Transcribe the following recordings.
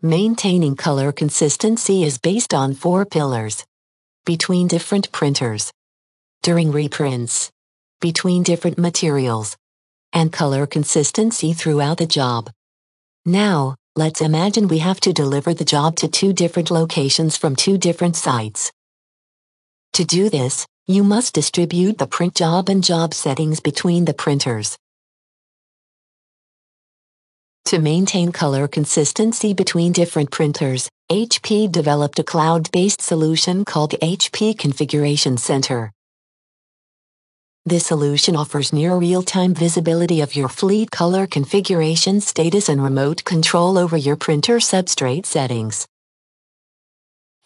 Maintaining color consistency is based on 4 pillars. Between different printers, during reprints, between different materials, and color consistency throughout the job. Now, let's imagine we have to deliver the job to 2 different locations from 2 different sites. To do this, you must distribute the print job and job settings between the printers. To maintain color consistency between different printers, HP developed a cloud-based solution called HP Configuration Center. This solution offers near real-time visibility of your fleet color configuration status and remote control over your printer substrate settings.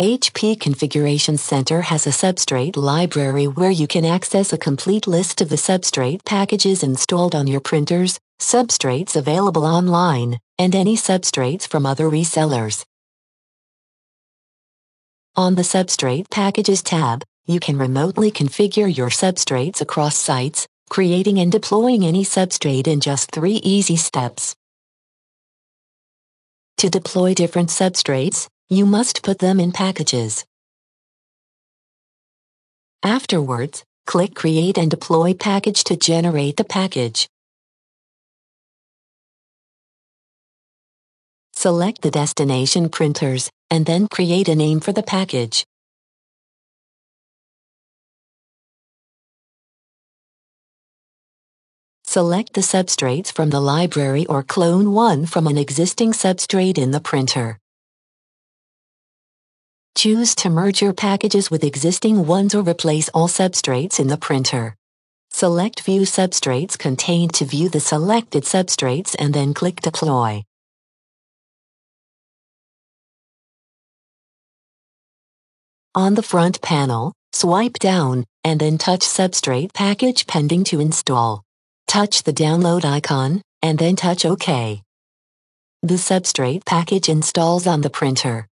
HP Configuration Center has a substrate library where you can access a complete list of the substrate packages installed on your printers, substrates available online, and any substrates from other resellers. On the Substrate Packages tab, you can remotely configure your substrates across sites, creating and deploying any substrate in just 3 easy steps. To deploy different substrates, you must put them in packages. Afterwards, click Create and Deploy Package to generate the package. Select the destination printers, and then create a name for the package. Select the substrates from the library or clone one from an existing substrate in the printer. Choose to merge your packages with existing ones or replace all substrates in the printer. Select View Substrates Contained to view the selected substrates and then click Deploy. On the front panel, swipe down, and then touch Substrate Package Pending to install. Touch the download icon, and then touch OK. The substrate package installs on the printer.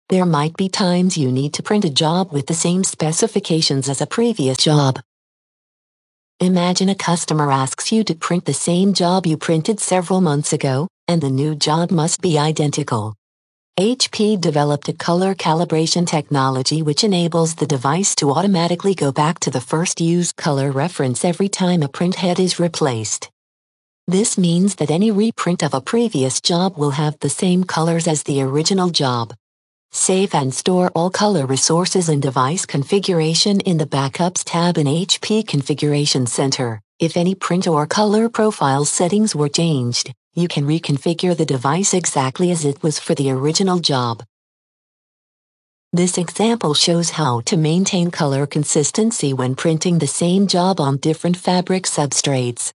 There might be times you need to print a job with the same specifications as a previous job. Imagine a customer asks you to print the same job you printed several months ago, and the new job must be identical. HP developed a color calibration technology which enables the device to automatically go back to the first used color reference every time a print head is replaced. This means that any reprint of a previous job will have the same colors as the original job. Save and store all color resources and device configuration in the Backups tab in HP Configuration Center. If any print or color profile settings were changed, you can reconfigure the device exactly as it was for the original job. This example shows how to maintain color consistency when printing the same job on different fabric substrates.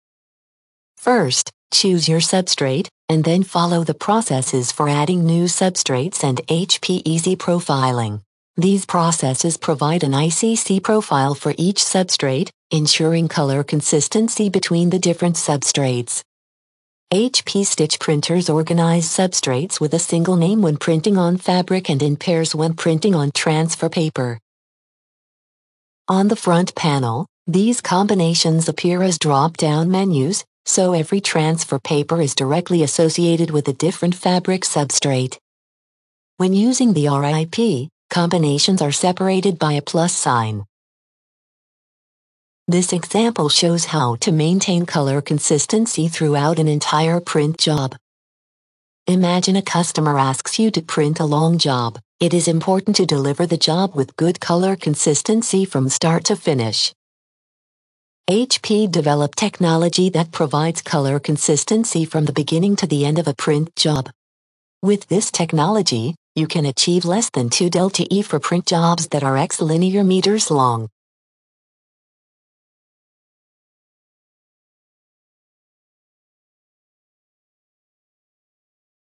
First, choose your substrate, and then follow the processes for adding new substrates and HP Easy Profiling. These processes provide an ICC profile for each substrate, ensuring color consistency between the different substrates. HP Stitch printers organize substrates with a single name when printing on fabric and in pairs when printing on transfer paper. On the front panel, these combinations appear as drop-down menus, so every transfer paper is directly associated with a different fabric substrate. When using the RIP, combinations are separated by a plus sign. This example shows how to maintain color consistency throughout an entire print job. Imagine a customer asks you to print a long job. It is important to deliver the job with good color consistency from start to finish. HP developed technology that provides color consistency from the beginning to the end of a print job. With this technology, you can achieve less than 2 ΔE for print jobs that are X linear meters long.